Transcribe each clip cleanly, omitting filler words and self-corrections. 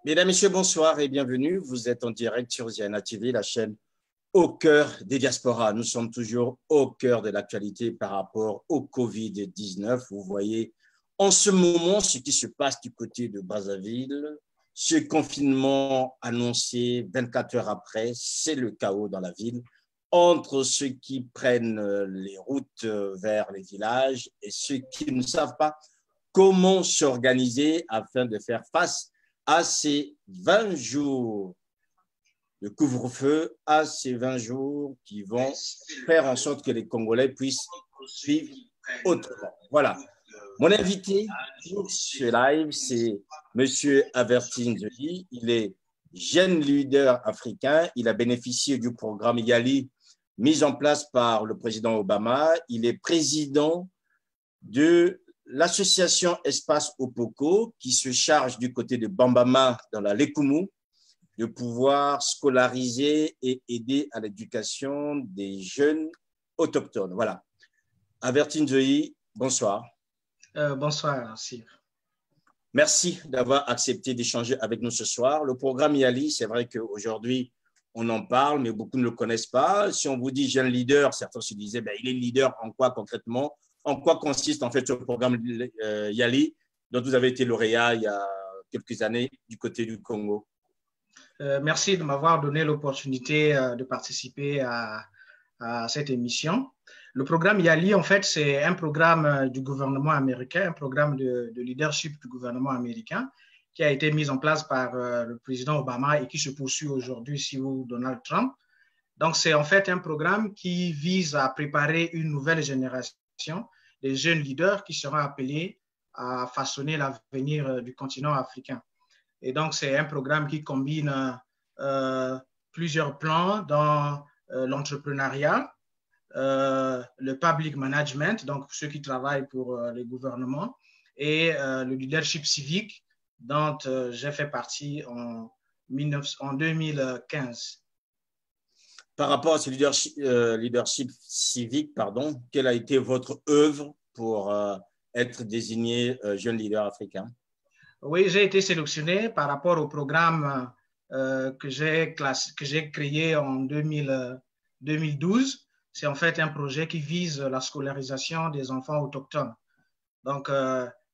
Mesdames, Messieurs, bonsoir et bienvenue. Vous êtes en direct sur Ziana TV, la chaîne au cœur des diasporas. Nous sommes toujours au cœur de l'actualité par rapport au Covid-19. Vous voyez en ce moment ce qui se passe du côté de Brazzaville. Ce confinement annoncé 24 heures après, c'est le chaos dans la ville. Entre ceux qui prennent les routes vers les villages et ceux qui ne savent pas comment s'organiser afin de faire face à ces 20 jours de couvre-feu, à ces 20 jours qui vont faire en sorte que les Congolais puissent vivre autrement. Voilà. Mon invité pour ce live, c'est M. Avertine Zoli. Il est jeune leader africain. Il a bénéficié du programme YALI mis en place par le président Obama. Il est président de l'association Espace Opoko qui se charge du côté de Bambama dans la Lekumu de pouvoir scolariser et aider à l'éducation des jeunes autochtones. Voilà. Avertine Zoï, bonsoir. Bonsoir, Sir. Merci d'avoir accepté d'échanger avec nous ce soir. Le programme YALI, c'est vrai qu'aujourd'hui, on en parle, mais beaucoup ne le connaissent pas. Si on vous dit jeune leader, certains se disaient, il est leader en quoi concrètement? En quoi consiste en fait ce programme YALI dont vous avez été lauréat il y a quelques années du côté du Congo? Merci de m'avoir donné l'opportunité de participer à cette émission. Le programme YALI, en fait, c'est un programme du gouvernement américain, un programme de leadership du gouvernement américain qui a été mis en place par le président Obama et qui se poursuit aujourd'hui sous Donald Trump. Donc, c'est en fait un programme qui vise à préparer une nouvelle génération des jeunes leaders qui seront appelés à façonner l'avenir du continent africain. Et donc, c'est un programme qui combine plusieurs plans dans l'entrepreneuriat, le public management, donc ceux qui travaillent pour les gouvernements, et le leadership civique dont j'ai fait partie en 2015. Par rapport à ce leadership civique, quelle a été votre œuvre pour être désigné jeune leader africain? Oui, j'ai été sélectionné par rapport au programme que j'ai créé en 2012. C'est en fait un projet qui vise la scolarisation des enfants autochtones. Donc,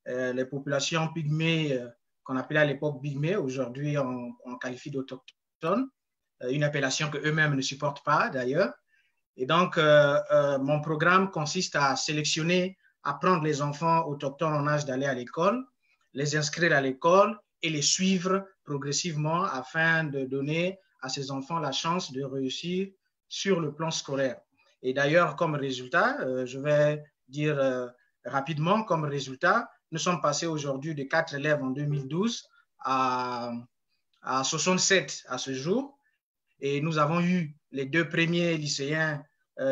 les populations pygmées, qu'on appelait à l'époque pygmées, aujourd'hui on qualifie d'autochtones, une appellation qu'eux-mêmes ne supportent pas d'ailleurs. Et donc, mon programme consiste à sélectionner, à prendre les enfants autochtones en âge d'aller à l'école, les inscrire à l'école et les suivre progressivement afin de donner à ces enfants la chance de réussir sur le plan scolaire. Et d'ailleurs, comme résultat, je vais dire rapidement, comme résultat, nous sommes passés aujourd'hui de 4 élèves en 2012 à 67 à ce jour. Et nous avons eu les 2 premiers lycéens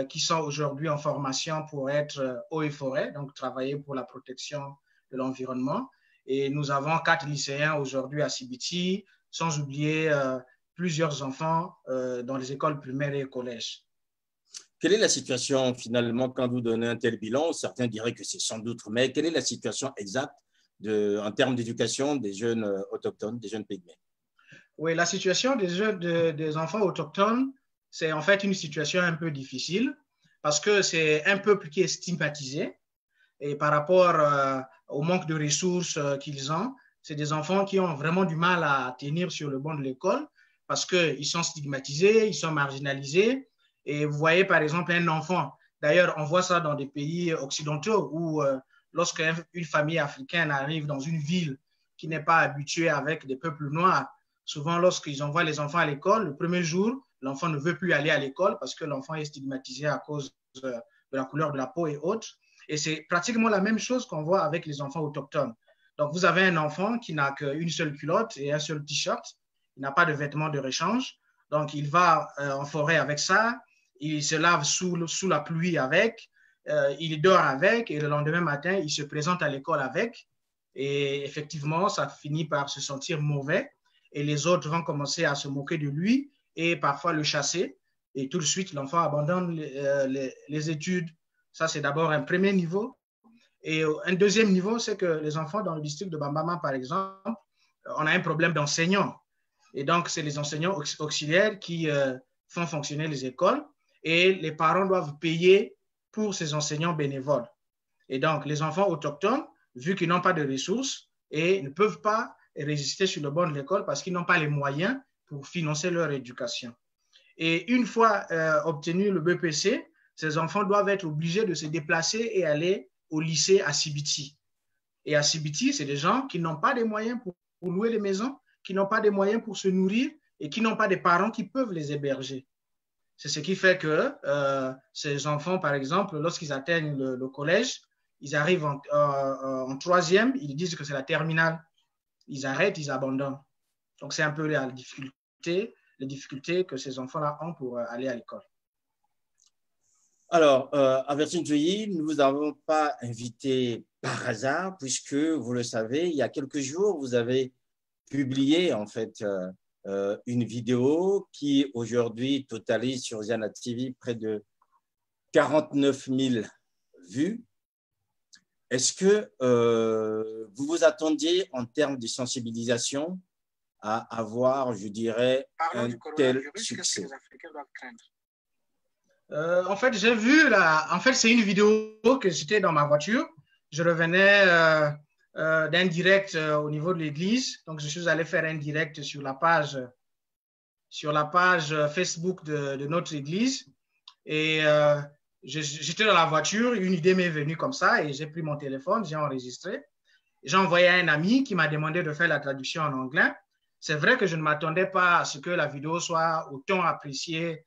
qui sont aujourd'hui en formation pour être eau et forêt, donc travailler pour la protection de l'environnement. Et nous avons 4 lycéens aujourd'hui à Sibiti, sans oublier plusieurs enfants dans les écoles primaires et collèges. Quelle est la situation finalement quand vous donnez un tel bilan? Certains diraient que c'est sans doute, mais quelle est la situation exacte en termes d'éducation des jeunes autochtones, des jeunes pygmées? Oui, la situation des enfants autochtones, c'est en fait une situation un peu difficile parce que c'est un peuple qui est stigmatisé et par rapport au manque de ressources qu'ils ont, c'est des enfants qui ont vraiment du mal à tenir sur le banc de l'école parce qu'ils sont stigmatisés, ils sont marginalisés. Et vous voyez par exemple un enfant, d'ailleurs on voit ça dans des pays occidentaux où lorsqu'une famille africaine arrive dans une ville qui n'est pas habituée avec des peuples noirs, souvent lorsqu'ils envoient les enfants à l'école, le premier jour, l'enfant ne veut plus aller à l'école parce que l'enfant est stigmatisé à cause de la couleur de la peau et autres. Et c'est pratiquement la même chose qu'on voit avec les enfants autochtones. Donc, vous avez un enfant qui n'a qu'une seule culotte et un seul t-shirt. Il n'a pas de vêtements de rechange. Donc, il va en forêt avec ça. Il se lave sous la pluie avec. Il dort avec. Et le lendemain matin, il se présente à l'école avec. Et effectivement, ça finit par se sentir mauvais. Et les autres vont commencer à se moquer de lui et parfois le chasser. Et tout de suite, l'enfant abandonne les études. Ça, c'est d'abord un premier niveau. Et un deuxième niveau, c'est que les enfants dans le district de Bambama, par exemple, on a un problème d'enseignants. Et donc, c'est les enseignants auxiliaires qui font fonctionner les écoles et les parents doivent payer pour ces enseignants bénévoles. Et donc, les enfants autochtones, vu qu'ils n'ont pas de ressources et ne peuvent pas résister sur le banc de l'école parce qu'ils n'ont pas les moyens pour financer leur éducation. Et une fois obtenu le BPC, ces enfants doivent être obligés de se déplacer et aller au lycée à Sibiti. Et à Sibiti, c'est des gens qui n'ont pas les moyens pour louer des maisons, qui n'ont pas de moyens pour se nourrir et qui n'ont pas de parents qui peuvent les héberger. C'est ce qui fait que ces enfants, par exemple, lorsqu'ils atteignent le collège, ils arrivent en troisième, ils disent que c'est la terminale. Ils arrêtent, ils abandonnent. Donc, c'est un peu les difficultés que ces enfants-là ont pour aller à l'école. Alors, Albertine Joyi, nous ne vous avons pas invité par hasard, puisque, vous le savez, il y a quelques jours, vous avez publié, en fait, une vidéo qui, aujourd'hui, totalise sur Ziana TV près de 49 000 vues. Est-ce que vous vous attendiez, en termes de sensibilisation, à avoir, je dirais, un tel succès? En fait, j'ai vu en fait, c'est une vidéo que j'étais dans ma voiture. Je revenais d'un direct au niveau de l'église. Donc, je suis allé faire un direct sur la page Facebook de notre église. Et j'étais dans la voiture. Une idée m'est venue comme ça et j'ai pris mon téléphone, j'ai enregistré. J'ai envoyé à un ami qui m'a demandé de faire la traduction en anglais. C'est vrai que je ne m'attendais pas à ce que la vidéo soit autant appréciée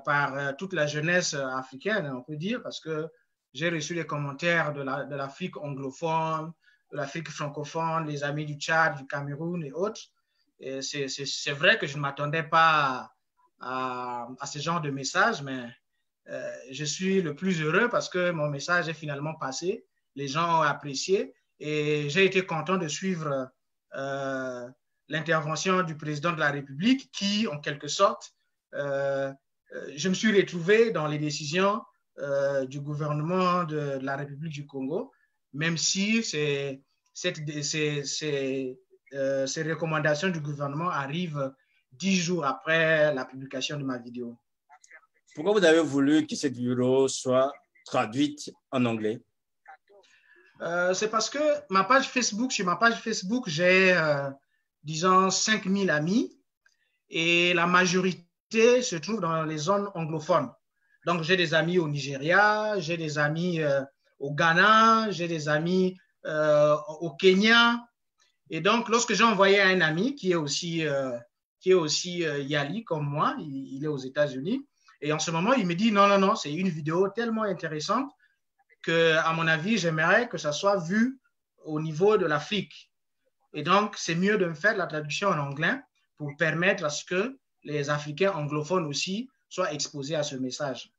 par toute la jeunesse africaine, on peut dire, parce que j'ai reçu des commentaires de l'Afrique anglophone, de l'Afrique francophone, des amis du Tchad, du Cameroun et autres. Et c'est vrai que je ne m'attendais pas à ce genre de message, mais je suis le plus heureux parce que mon message est finalement passé. Les gens ont apprécié et j'ai été content de suivre l'intervention du président de la République qui, en quelque sorte, je me suis retrouvé dans les décisions du gouvernement de la République du Congo, même si ces recommandations du gouvernement arrivent 10 jours après la publication de ma vidéo. Pourquoi vous avez voulu que cette vidéo soit traduite en anglais? C'est parce que sur ma page Facebook, j'ai, disons, 5000 amis et la majorité se trouve dans les zones anglophones. Donc, j'ai des amis au Nigeria, j'ai des amis au Ghana, j'ai des amis au Kenya. Et donc, lorsque j'ai envoyé à un ami qui est aussi Yali comme moi, il est aux États-Unis, et en ce moment, il me dit non, c'est une vidéo tellement intéressante que, à mon avis, j'aimerais que ça soit vu au niveau de l'Afrique. Et donc, c'est mieux de me faire la traduction en anglais pour permettre à ce que les Africains anglophones aussi soient exposés à ce message.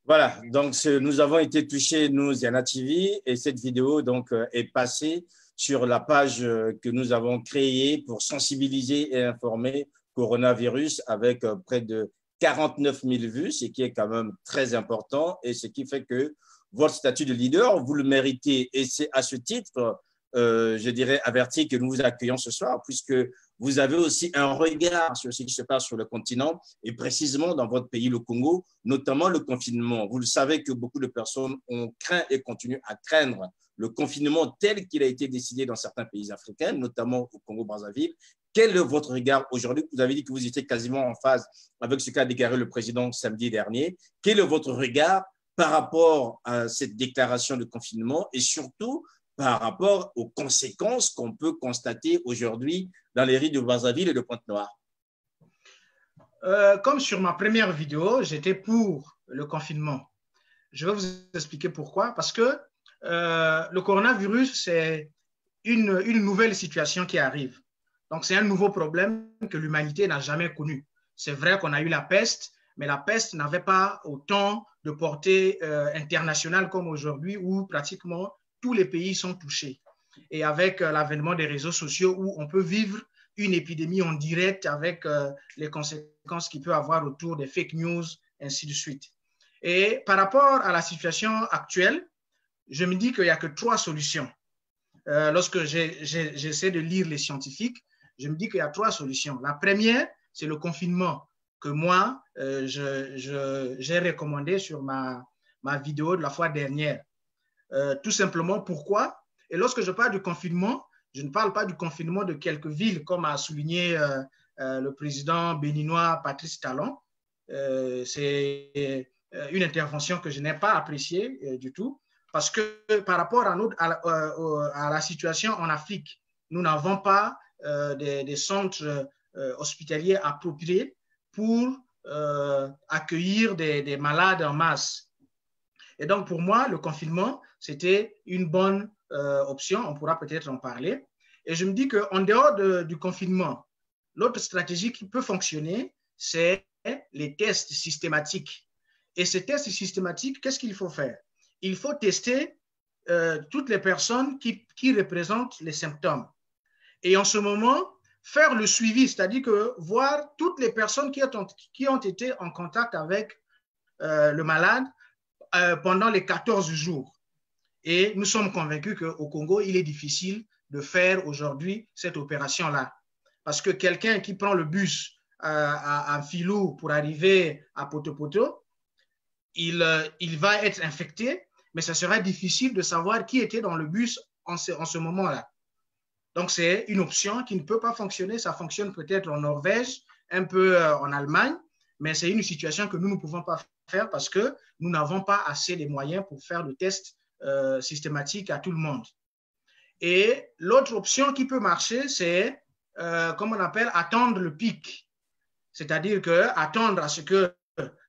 Voilà, donc nous avons été touchés, nous, Ziana TV, et cette vidéo donc, est passée sur la page que nous avons créée pour sensibiliser et informer coronavirus avec près de 49 000 vues, ce qui est quand même très important et ce qui fait que votre statut de leader, vous le méritez. Et c'est à ce titre, je dirais, averti que nous vous accueillons ce soir, puisque vous avez aussi un regard sur ce qui se passe sur le continent et précisément dans votre pays, le Congo, notamment le confinement. Vous le savez que beaucoup de personnes ont craint et continuent à craindre le confinement tel qu'il a été décidé dans certains pays africains, notamment au Congo-Brazzaville. Quel est votre regard aujourd'hui? Vous avez dit que vous étiez quasiment en phase avec ce qu'a déclaré le président samedi dernier. Quel est votre regard par rapport à cette déclaration de confinement et surtout par rapport aux conséquences qu'on peut constater aujourd'hui dans les rues de Brazzaville et de Pointe-Noire? Comme sur ma première vidéo, j'étais pour le confinement. Je vais vous expliquer pourquoi. Parce que le coronavirus, c'est une nouvelle situation qui arrive. Donc, c'est un nouveau problème que l'humanité n'a jamais connu. C'est vrai qu'on a eu la peste, mais la peste n'avait pas autant de portée internationale comme aujourd'hui où pratiquement tous les pays sont touchés. Et avec l'avènement des réseaux sociaux où on peut vivre une épidémie en direct avec les conséquences qu'il peut avoir autour des fake news, ainsi de suite. Et par rapport à la situation actuelle, je me dis qu'il n'y a que 3 solutions. lorsque j'essaie de lire les scientifiques, je me dis qu'il y a 3 solutions. La première, c'est le confinement que moi, j'ai recommandé sur ma vidéo de la fois dernière. Tout simplement, pourquoi? Et lorsque je parle du confinement, je ne parle pas du confinement de quelques villes, comme a souligné le président béninois Patrice Talon. C'est une intervention que je n'ai pas appréciée du tout, parce que par rapport à la situation en Afrique, nous n'avons pas des centres hospitaliers appropriés pour accueillir des malades en masse. Et donc, pour moi, le confinement, c'était une bonne option. On pourra peut-être en parler. Et je me dis qu'en dehors du confinement, l'autre stratégie qui peut fonctionner, c'est les tests systématiques. Et ces tests systématiques, qu'est-ce qu'il faut faire? Il faut tester toutes les personnes qui représentent les symptômes. Et en ce moment, faire le suivi, c'est-à-dire que voir toutes les personnes qui ont été en contact avec le malade pendant les 14 jours. Et nous sommes convaincus qu'au Congo, il est difficile de faire aujourd'hui cette opération-là. Parce que quelqu'un qui prend le bus à Filou pour arriver à Poto-Poto, il va être infecté, mais ça sera difficile de savoir qui était dans le bus en ce moment-là. Donc, c'est une option qui ne peut pas fonctionner. Ça fonctionne peut-être en Norvège, un peu en Allemagne, mais c'est une situation que nous ne pouvons pas faire parce que nous n'avons pas assez de moyens pour faire le test systématique à tout le monde. Et l'autre option qui peut marcher, c'est, comme on appelle, attendre le pic. C'est-à-dire attendre à ce que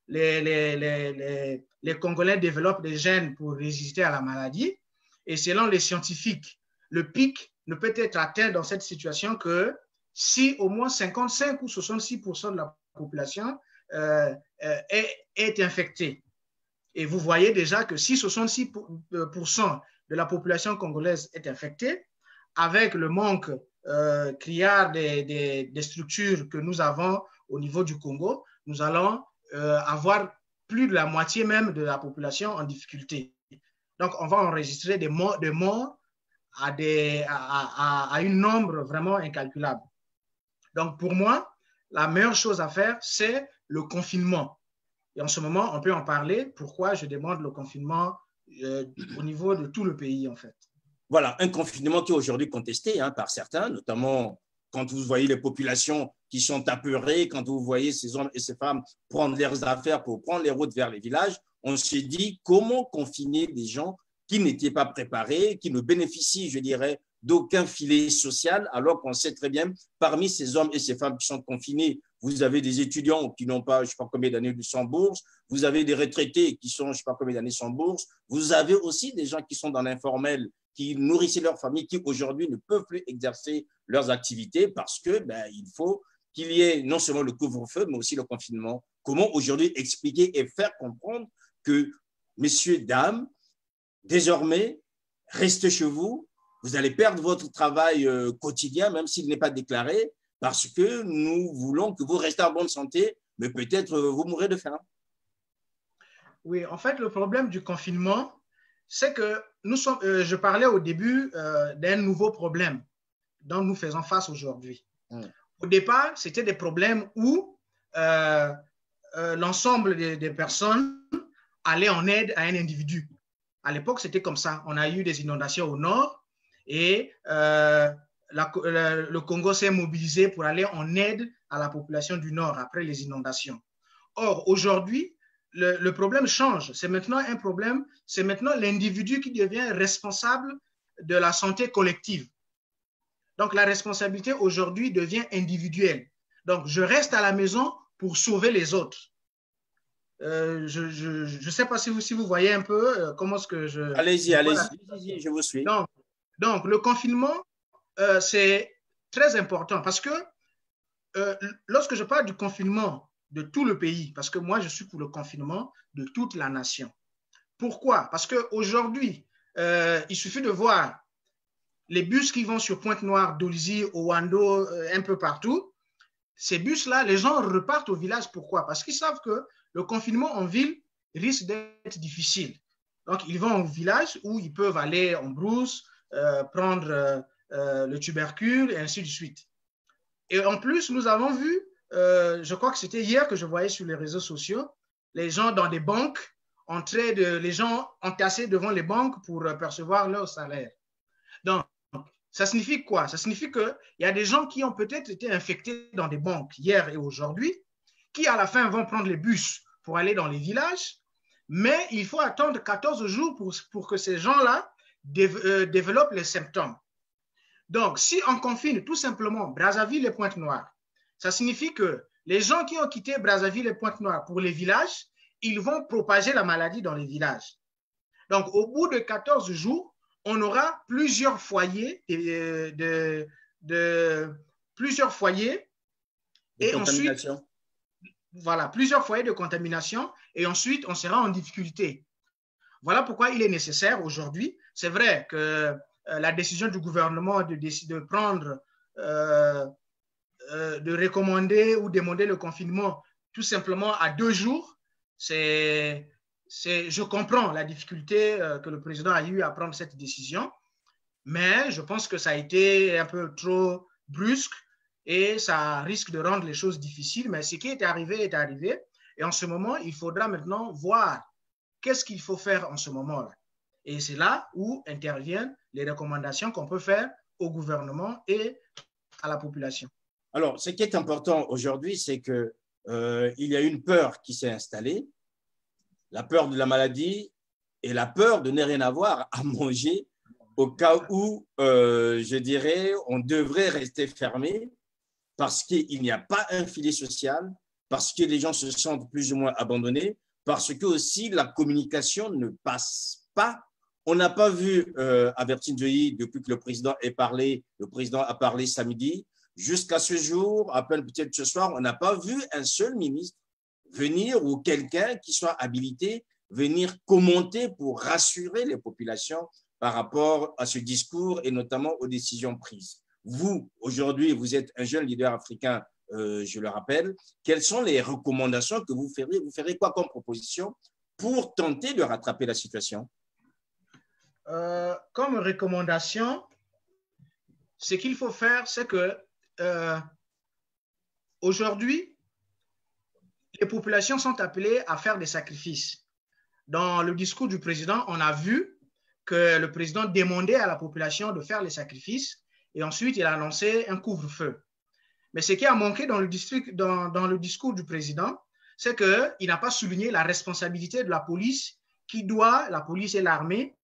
les Congolais développent des gènes pour résister à la maladie. Et selon les scientifiques, le pic ne peut être atteint dans cette situation que si au moins 55 ou 66% de la population est infectée. Et vous voyez déjà que si 66% de la population congolaise est infectée, avec le manque criard des structures que nous avons au niveau du Congo, nous allons avoir plus de la moitié même de la population en difficulté. Donc, on va enregistrer des morts à un nombre vraiment incalculable. Donc, pour moi, la meilleure chose à faire, c'est le confinement. Et en ce moment, on peut en parler. Pourquoi je demande le confinement au niveau de tout le pays, en fait. Voilà, un confinement qui est aujourd'hui contesté par certains, notamment quand vous voyez les populations qui sont apeurées, quand vous voyez ces hommes et ces femmes prendre leurs affaires pour prendre les routes vers les villages, on se dit comment confiner des gens qui n'étaient pas préparés, qui ne bénéficient, je dirais, d'aucun filet social, alors qu'on sait très bien, parmi ces hommes et ces femmes qui sont confinés, vous avez des étudiants qui n'ont pas, je ne sais pas combien d'années sans bourse, vous avez des retraités qui sont, je ne sais pas combien d'années sans bourse, vous avez aussi des gens qui sont dans l'informel, qui nourrissaient leur famille, qui aujourd'hui ne peuvent plus exercer leurs activités parce que il faut qu'il y ait non seulement le couvre-feu, mais aussi le confinement. Comment aujourd'hui expliquer et faire comprendre que, messieurs, dames, désormais, restez chez vous, vous allez perdre votre travail quotidien, même s'il n'est pas déclaré, parce que nous voulons que vous restez en bonne santé, mais peut-être vous mourrez de faim. Oui, en fait, le problème du confinement, c'est que je parlais au début d'un nouveau problème dont nous faisons face aujourd'hui. Au départ, c'était des problèmes où l'ensemble des personnes allaient en aide à un individu. À l'époque, c'était comme ça. On a eu des inondations au nord et le Congo s'est mobilisé pour aller en aide à la population du nord après les inondations. Or, aujourd'hui, le problème change. C'est maintenant un problème, c'est maintenant l'individu qui devient responsable de la santé collective. Donc, la responsabilité aujourd'hui devient individuelle. Donc, je reste à la maison pour sauver les autres. Je ne sais pas si vous voyez un peu comment est-ce que je… Allez-y, je vous suis. Donc, le confinement, c'est très important parce que lorsque je parle du confinement de tout le pays, parce que moi, je suis pour le confinement de toute la nation. Pourquoi? Parce qu'aujourd'hui, il suffit de voir les bus qui vont sur Pointe-Noire, Dolisie, Owando, un peu partout. Ces bus-là, les gens repartent au village. Pourquoi? Parce qu'ils savent que le confinement en ville risque d'être difficile. Donc, ils vont au village où ils peuvent aller en brousse, prendre le tubercule et ainsi de suite. Et en plus, nous avons vu, je crois que c'était hier que je voyais sur les réseaux sociaux, les gens dans des banques, les gens entassés devant les banques pour percevoir leur salaire. Donc, ça signifie quoi? Ça signifie qu'il y a des gens qui ont peut-être été infectés dans des banques hier et aujourd'hui, qui à la fin vont prendre les bus pour aller dans les villages, mais il faut attendre 14 jours pour que ces gens-là développent les symptômes. Donc, si on confine tout simplement Brazzaville et Pointe-Noire, ça signifie que les gens qui ont quitté Brazzaville et Pointe-Noire pour les villages, ils vont propager la maladie dans les villages. Donc, au bout de 14 jours, on aura plusieurs foyers plusieurs foyers et ensuite, voilà, plusieurs foyers de contamination et ensuite on sera en difficulté. Voilà pourquoi il est nécessaire aujourd'hui. C'est vrai que la décision du gouvernement de prendre, de recommander ou demander le confinement tout simplement à 2 jours, je comprends la difficulté que le président a eu à prendre cette décision, mais je pense que ça a été un peu trop brusque et ça risque de rendre les choses difficiles. Mais ce qui est arrivé, et en ce moment, il faudra maintenant voir qu'est-ce qu'il faut faire en ce moment-là. Et c'est là où interviennent les recommandations qu'on peut faire au gouvernement et à la population. Alors, ce qui est important aujourd'hui, c'est qu'il y a une peur qui s'est installée, la peur de la maladie et la peur de ne rien avoir à manger au cas où, je dirais, on devrait rester fermé parce qu'il n'y a pas un filet social, parce que les gens se sentent plus ou moins abandonnés, parce que aussi la communication ne passe pas. On n'a pas vu à Bertinjoyi, depuis que le président a parlé samedi, jusqu'à ce jour, à peine peut-être ce soir, on n'a pas vu un seul ministre venir ou quelqu'un qui soit habilité venir commenter pour rassurer les populations par rapport à ce discours et notamment aux décisions prises. Vous, aujourd'hui, vous êtes un jeune leader africain, je le rappelle. Quelles sont les recommandations que vous ferez? Vous ferez quoi comme proposition pour tenter de rattraper la situation? Comme recommandation, ce qu'il faut faire, c'est que aujourd'hui, les populations sont appelées à faire des sacrifices. Dans le discours du président, on a vu que le président demandait à la population de faire les sacrifices et ensuite il a annoncé un couvre-feu. Mais ce qui a manqué dans le discours du président, c'est qu'il n'a pas souligné la responsabilité de la police la police et l'armée,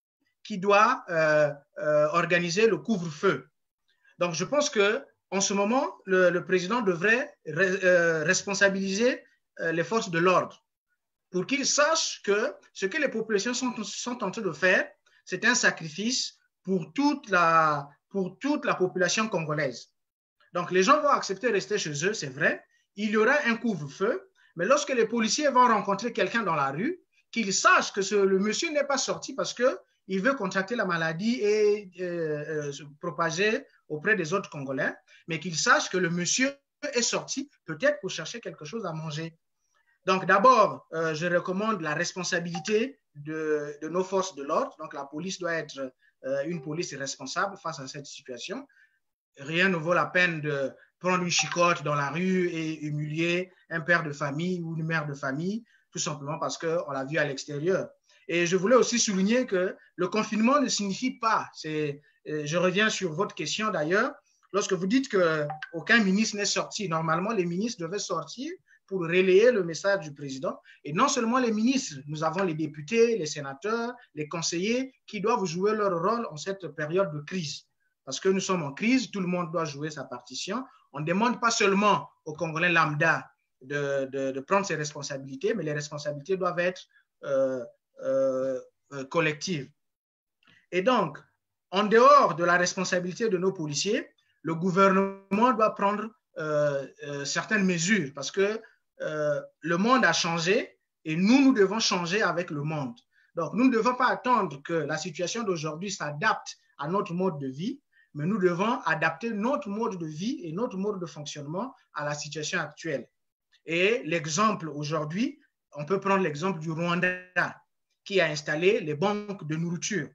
qui doit organiser le couvre-feu. Donc, je pense qu'en ce moment, le président devrait responsabiliser les forces de l'ordre pour qu'ils sachent que ce que les populations sont en train de faire, c'est un sacrifice pour toute la population congolaise. Donc, les gens vont accepter de rester chez eux, c'est vrai. Il y aura un couvre-feu, mais lorsque les policiers vont rencontrer quelqu'un dans la rue, qu'ils sachent que le monsieur n'est pas sorti parce qu'il veut contracter la maladie et se propager auprès des autres Congolais, mais qu'ils sachent que le monsieur est sorti peut-être pour chercher quelque chose à manger. Donc, d'abord, je recommande la responsabilité de nos forces de l'ordre. Donc, la police doit être une police responsable face à cette situation. Rien ne vaut la peine de prendre une chicotte dans la rue et humilier un père de famille ou une mère de famille, tout simplement parce qu'on l'a vu à l'extérieur. Et je voulais aussi souligner que le confinement ne signifie pas, je reviens sur votre question d'ailleurs, lorsque vous dites qu'aucun ministre n'est sorti, normalement les ministres devaient sortir pour relayer le message du président. Et non seulement les ministres, nous avons les députés, les sénateurs, les conseillers qui doivent jouer leur rôle en cette période de crise. Parce que nous sommes en crise, tout le monde doit jouer sa partition. On ne demande pas seulement aux Congolais lambda de prendre ses responsabilités, mais les responsabilités doivent être collectives. Et donc, en dehors de la responsabilité de nos policiers, le gouvernement doit prendre certaines mesures parce que le monde a changé et nous devons changer avec le monde. Donc, nous ne devons pas attendre que la situation d'aujourd'hui s'adapte à notre mode de vie, mais nous devons adapter notre mode de vie et notre mode de fonctionnement à la situation actuelle. Et l'exemple aujourd'hui, on peut prendre l'exemple du Rwanda qui a installé les banques de nourriture.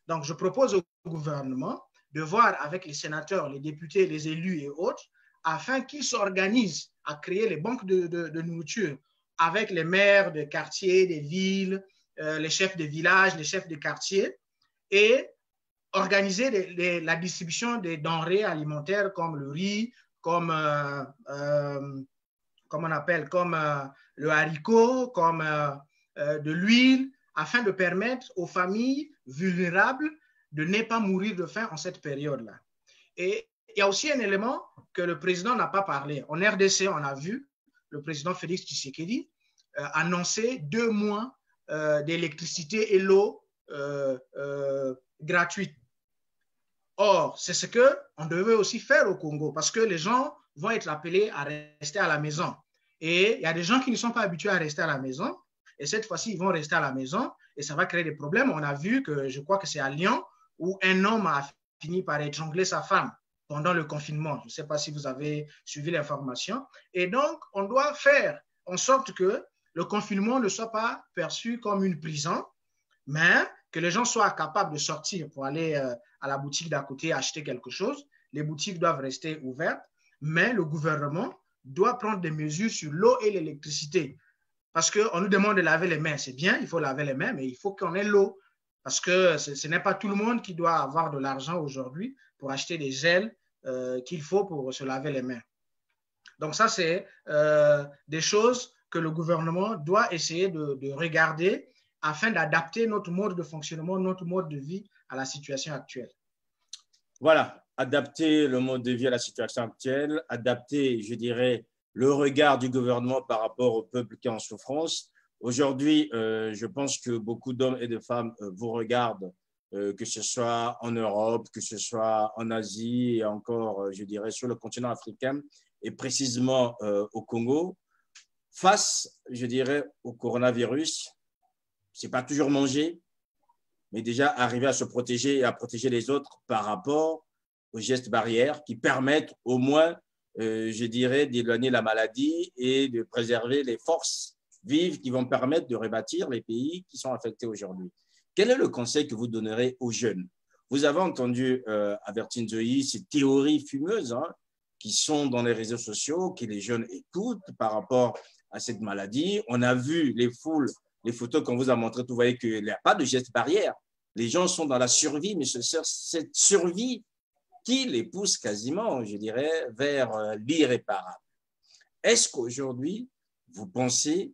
Donc, je propose au gouvernement de voir avec les sénateurs, les députés, les élus et autres, afin qu'ils s'organisent à créer les banques de nourriture avec les maires de quartiers, des villes, les chefs de village, les chefs de quartier, et organiser la distribution des denrées alimentaires comme le riz, comme on appelle, comme le haricot, comme de l'huile, afin de permettre aux familles vulnérables de ne pas mourir de faim en cette période-là. Et il y a aussi un élément que le président n'a pas parlé. En RDC, on a vu le président Félix Tshisekedi annoncer 2 mois d'électricité et l'eau gratuite. Or, c'est ce qu'on devait aussi faire au Congo parce que les gens vont être appelés à rester à la maison. Et il y a des gens qui ne sont pas habitués à rester à la maison. Et cette fois-ci, ils vont rester à la maison et ça va créer des problèmes. On a vu que, je crois que c'est à Lyon, où un homme a fini par étrangler sa femme pendant le confinement. Je ne sais pas si vous avez suivi l'information. Et donc, on doit faire en sorte que le confinement ne soit pas perçu comme une prison, mais que les gens soient capables de sortir pour aller à la boutique d'à côté acheter quelque chose. Les boutiques doivent rester ouvertes, mais le gouvernement doit prendre des mesures sur l'eau et l'électricité. Parce qu'on nous demande de laver les mains. C'est bien, il faut laver les mains, mais il faut qu'on ait l'eau. Parce que ce n'est pas tout le monde qui doit avoir de l'argent aujourd'hui pour acheter des gels qu'il faut pour se laver les mains. Donc ça, c'est des choses que le gouvernement doit essayer de regarder afin d'adapter notre mode de fonctionnement, notre mode de vie à la situation actuelle. Voilà, adapter le mode de vie à la situation actuelle, adapter, je dirais, le regard du gouvernement par rapport au peuple qui est en souffrance. Aujourd'hui, je pense que beaucoup d'hommes et de femmes vous regardent, que ce soit en Europe, que ce soit en Asie et encore, je dirais, sur le continent africain et précisément au Congo. Face, je dirais, au coronavirus, ce n'est pas toujours manger, mais déjà arriver à se protéger et à protéger les autres par rapport aux gestes barrières qui permettent au moins, je dirais, d'éloigner la maladie et de préserver les forces vives qui vont permettre de rebâtir les pays qui sont affectés aujourd'hui. Quel est le conseil que vous donnerez aux jeunes? Vous avez entendu Albertine Zoï, ces théories fumeuses qui sont dans les réseaux sociaux, que les jeunes écoutent par rapport à cette maladie. On a vu les foules, les photos qu'on vous a montrées, vous voyez qu'il n'y a pas de gestes barrières. Les gens sont dans la survie, mais c'est cette survie qui les pousse quasiment, je dirais, vers l'irréparable. Est-ce qu'aujourd'hui, vous pensez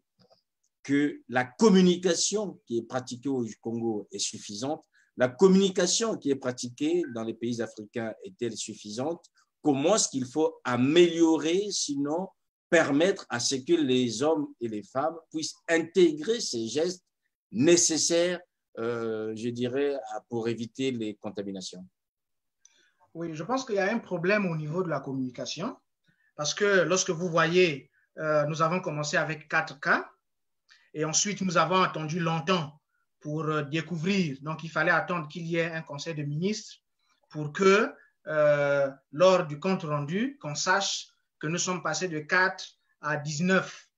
que la communication qui est pratiquée au Congo est suffisante? La communication qui est pratiquée dans les pays africains est-elle suffisante? Comment est-ce qu'il faut améliorer, sinon permettre à ce que les hommes et les femmes puissent intégrer ces gestes nécessaires, je dirais, pour éviter les contaminations? Oui, je pense qu'il y a un problème au niveau de la communication parce que lorsque vous voyez, nous avons commencé avec 4 cas et ensuite nous avons attendu longtemps pour découvrir. Donc, il fallait attendre qu'il y ait un conseil de ministres pour que, lors du compte rendu, qu'on sache que nous sommes passés de 4 à 19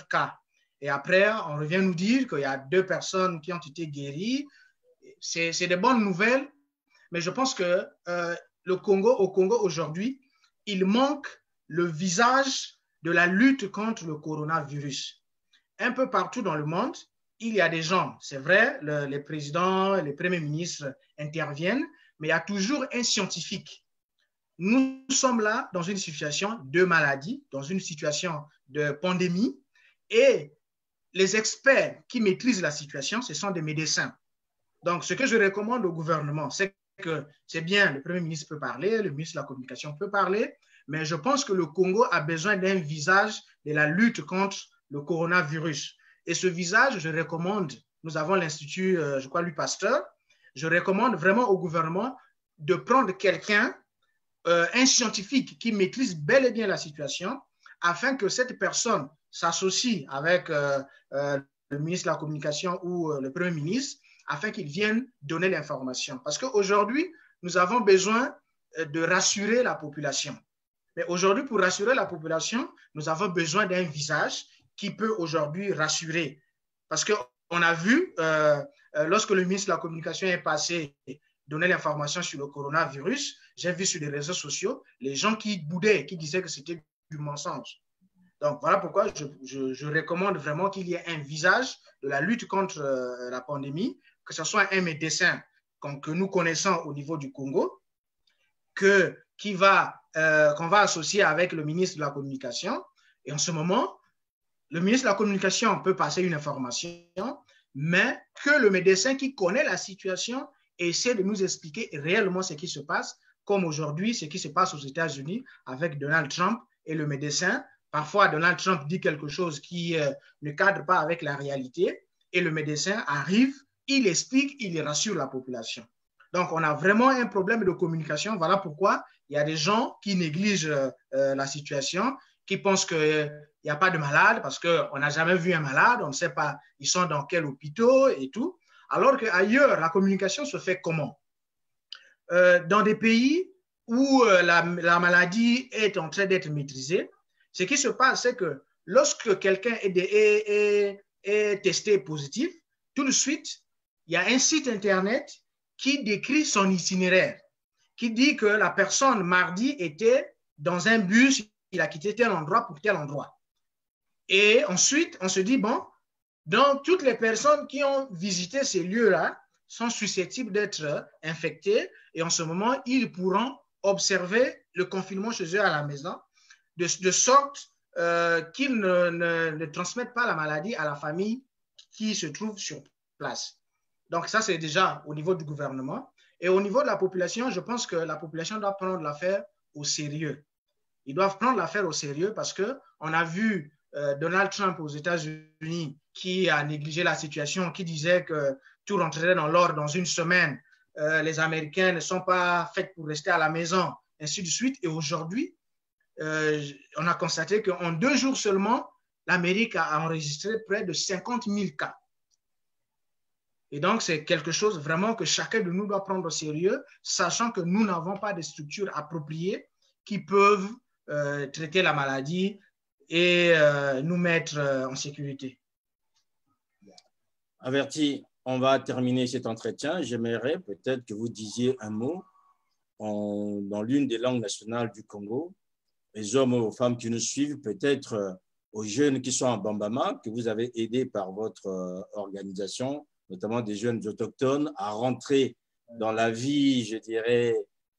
cas. Et après, on revient nous dire qu'il y a 2 personnes qui ont été guéries. C'est des bonnes nouvelles, mais je pense que au Congo aujourd'hui, il manque le visage de la lutte contre le coronavirus. Un peu partout dans le monde, il y a des gens, c'est vrai, les présidents, les premiers ministres interviennent, mais il y a toujours un scientifique. Nous sommes là dans une situation de maladie, dans une situation de pandémie, et les experts qui maîtrisent la situation, ce sont des médecins. Donc, ce que je recommande au gouvernement, c'est que c'est bien, le Premier ministre peut parler, le ministre de la Communication peut parler, mais je pense que le Congo a besoin d'un visage de la lutte contre le coronavirus. Et ce visage, je recommande, nous avons l'Institut, je crois, Louis Pasteur, je recommande vraiment au gouvernement de prendre quelqu'un, un scientifique qui maîtrise bel et bien la situation, afin que cette personne s'associe avec le ministre de la Communication ou le Premier ministre, afin qu'ils viennent donner l'information. Parce qu'aujourd'hui, nous avons besoin de rassurer la population. Mais aujourd'hui, pour rassurer la population, nous avons besoin d'un visage qui peut aujourd'hui rassurer. Parce qu'on a vu, lorsque le ministre de la Communication est passé donnait l'information sur le coronavirus, j'ai vu sur les réseaux sociaux les gens qui boudaient, qui disaient que c'était du mensonge. Donc, voilà pourquoi je recommande vraiment qu'il y ait un visage de la lutte contre la pandémie, que ce soit un médecin que nous connaissons au niveau du Congo, qu'on va associer avec le ministre de la Communication. Et en ce moment, le ministre de la Communication peut passer une information, mais que le médecin qui connaît la situation essaie de nous expliquer réellement ce qui se passe, comme aujourd'hui, ce qui se passe aux États-Unis avec Donald Trump et le médecin. Parfois, Donald Trump dit quelque chose qui ne cadre pas avec la réalité et le médecin arrive, il explique, il rassure la population. Donc, on a vraiment un problème de communication. Voilà pourquoi il y a des gens qui négligent la situation, qui pensent qu'il n'y a pas de malade parce qu'on n'a jamais vu un malade, on ne sait pas ils sont dans quel hôpital et tout. Alors qu'ailleurs, la communication se fait comment? Dans des pays où la maladie est en train d'être maîtrisée, ce qui se passe, c'est que lorsque quelqu'un est testé positif, tout de suite, il y a un site Internet qui décrit son itinéraire, qui dit que la personne mardi était dans un bus, il a quitté tel endroit pour tel endroit. Et ensuite, on se dit, bon, donc toutes les personnes qui ont visité ces lieux-là sont susceptibles d'être infectées et en ce moment, ils pourront observer le confinement chez eux à la maison de sorte qu'ils ne transmettent pas la maladie à la famille qui se trouve sur place. Donc ça, c'est déjà au niveau du gouvernement. Et au niveau de la population, je pense que la population doit prendre l'affaire au sérieux. Ils doivent prendre l'affaire au sérieux parce qu'on a vu Donald Trump aux États-Unis qui a négligé la situation, qui disait que tout rentrerait dans l'ordre dans une semaine. Les Américains ne sont pas faits pour rester à la maison, ainsi de suite. Et aujourd'hui, on a constaté qu'en 2 jours seulement, l'Amérique a enregistré près de 50 000 cas. Et donc, c'est quelque chose vraiment que chacun de nous doit prendre au sérieux, sachant que nous n'avons pas de structures appropriées qui peuvent traiter la maladie et nous mettre en sécurité. Averti, on va terminer cet entretien. J'aimerais peut-être que vous disiez un mot dans l'une des langues nationales du Congo, les hommes ou aux femmes qui nous suivent, peut-être aux jeunes qui sont en Bambama, que vous avez aidé par votre organisation, notamment des jeunes autochtones, à rentrer dans la vie, je dirais,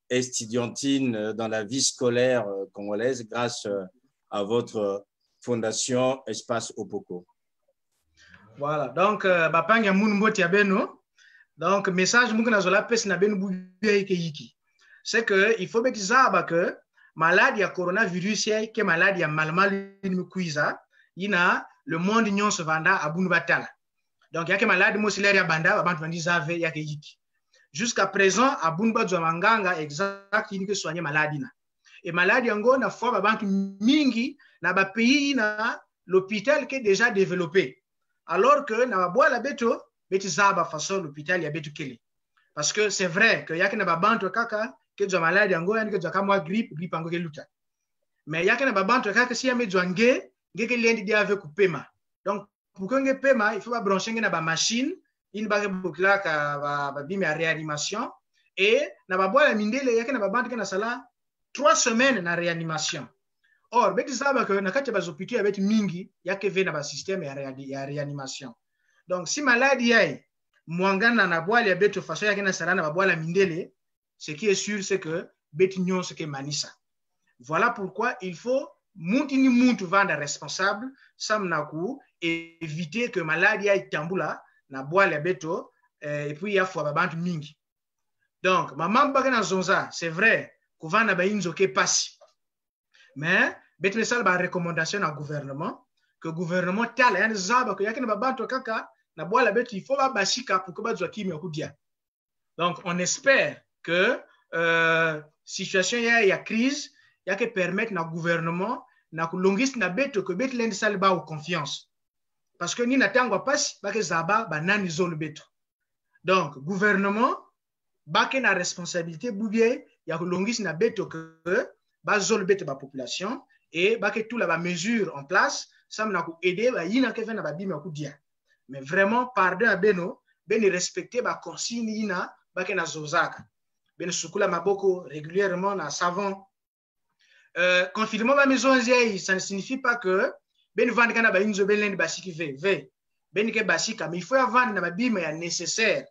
estudiantine, dans la vie scolaire congolaise grâce à votre fondation Espace Opoko. Voilà, donc, Bapanga Mounboti Abeno, donc, message Moukana Zola Pes Nabenu Boubiaiki, c'est qu'il faut mettre ça que maladie à coronavirus, qui est maladie à malmal kuiza, il y a le monde union se vanda à Bunbatala. Donc, il y a que maladie mosilaire à Banda, avant de dire ça, il y a que yiki. Jusqu'à présent, à Bunba Zomanganga, exact, il y a soigner maladie. Et maladie en go, na fois, avant mingi, na ba pays, na l'hôpital qui est déjà développé. Alors que, na ba bois la beto, beti zaba façon l'hôpital, il y a beto kele. Parce que c'est vrai que y a que na ba banto kaka, que tu as maladie en go, y a que tu as moi grippe en go luta. Mais il y a que na ba banto kaka, si y a me djouange, y a que l'un dit avec paiement. Donc, pour qu'on ait paiement, il faut pas brancher na ba machine, il va que là, va bime à réanimation, et na ba bois la mindele, y a que na ba banto que na sala 3 semaines na réanimation. Or, beti zaba que na kati ba zopiti avec mingi, y a que ve na ba système ya réanimation. Donc, si maladie y a mwangana na bois ya beto façon ya kena sala na ba bois la mindele, ce qui est sûr, c'est que beti nyon ce que manisa. Voilà pourquoi il faut montini muntu vanda responsable, samnaku, éviter que maladie y a tambula na bois la beto, et puis il y a fois babantu mingi. Donc, maman bagana zonza, c'est vrai, kouvana ba inzo ke passe. Mais, beti sal ba recommandation au gouvernement, que le gouvernement tala yani zaba que yakena babantu kaka na bois la beto, il faut ba bashika pour que ba zokimi okudia. Donc, on espère que situation il y a crise, il y a que permettre na gouvernement na longis na beto que bet l'end salba ou confiance. Parce que ni na tangwa passe ba ke zaba ba nani zone beto. Donc, gouvernement ba ke na responsabilité boubie ya longis na beto que ba zone beto ba population et ba ke tout la ba mesure en place, ça na ko aider ba yina ke na ba bima ku dia. Mais vraiment pardon à beno ben respecter ba consigne ina bake na zozaka ben sukula maboko régulièrement na savon confinement ba mezonzi ai ça ne signifie pas que ben vendre kana ba inzo ben lendi basiki ve ben ke basika mais il faut vendre na babima ya nécessaire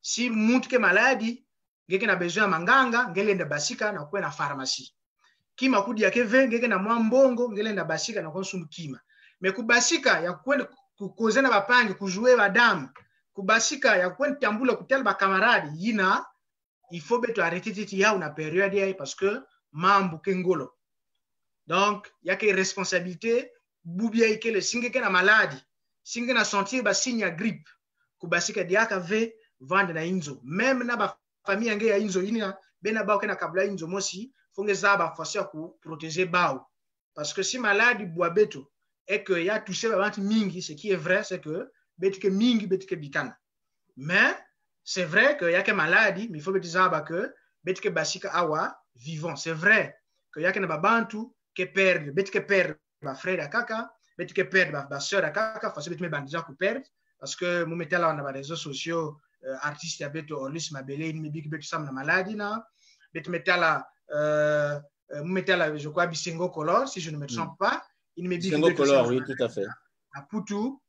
si muntu ke maladi ngeke na besoin manganga ngelenda basika na kwa na pharmacie kima kudi yake ve ngeke na mwambongo ngelenda basika na konsumu kima mais kubasika ya kwenda kukozena bapangi kujouer badame kubasika ya kwenda tambula kutel ba camarade yina il faut beto arrêter titi ya una période ya parce que mambu kengolo donc yake responsabilité bubia ikele singeke na maladi singe na sentir ba signe ya grippe kubasika diaka ve vendre na inzo même na ba famille nge ya inzo ina bena ba okena kabla inzo mosi fonge za ba façon ku protéger bao parce que si maladi boabeto et que ya touché ba bantu mingi ce qui est vrai c'est que betike mingi betike bitana mais c'est vrai que yake maladie mais il faut dire que betike basika awa vivant c'est vrai que yake na babantu ke perdre betike perdre ba frère kaka betike perdre ba sœur kaka faut betike bandija ku perdre parce que mo metala na ba réseaux sociaux artiste ya beto Orlis Mabele ni big beto sam na maladie na bet metala mo metala je crois Bisengo Color si je ne me trompe pas il me big beto Color oui tout à fait à Poutou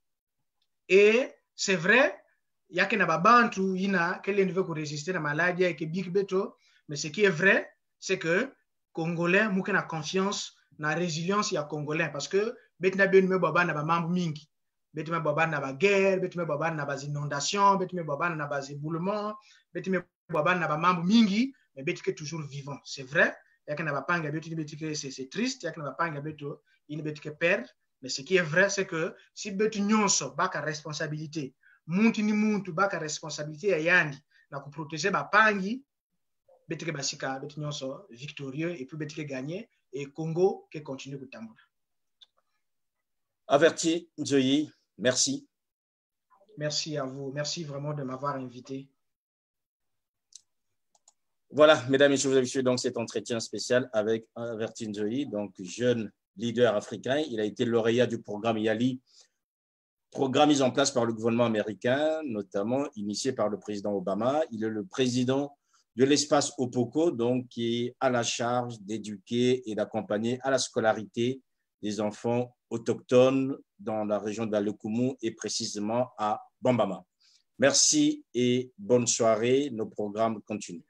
et c'est vrai yake na babantu ina kele nive ku résister na maladie et que big beto mais ce qui est vrai c'est que congolais muke na confiance na résilience ya congolais parce que betina ben me baba na ba mambo mingi betima baba na ba guerre betima baba na ba inondations betima baba na ba éboulements betima baba na ba mambo mingi mais betike toujours vivant c'est vrai yake na ba panga betike c'est triste yake na ba panga beto il betike perdre mais ce qui est vrai c'est que si betu nyonso baka responsabilité muntu ni muntu baka responsabilité ya yandi na ku protéger ba pangi betike basika betu nyonso victorieux et puis betike gagner et Congo qui continue de tambour. Averti Nzoyi, merci. Merci à vous. Merci vraiment de m'avoir invité. Voilà, mesdames et messieurs, vous avez suivi donc cet entretien spécial avec Averti Nzoyi, donc jeune leader africain. Il a été lauréat du programme YALI, programme mis en place par le gouvernement américain, notamment initié par le président Obama. Il est le président de l'espace Opoko, donc qui est à la charge d'éduquer et d'accompagner à la scolarité des enfants autochtones dans la région d'Alekumu et précisément à Bambama. Merci et bonne soirée. Nos programmes continuent.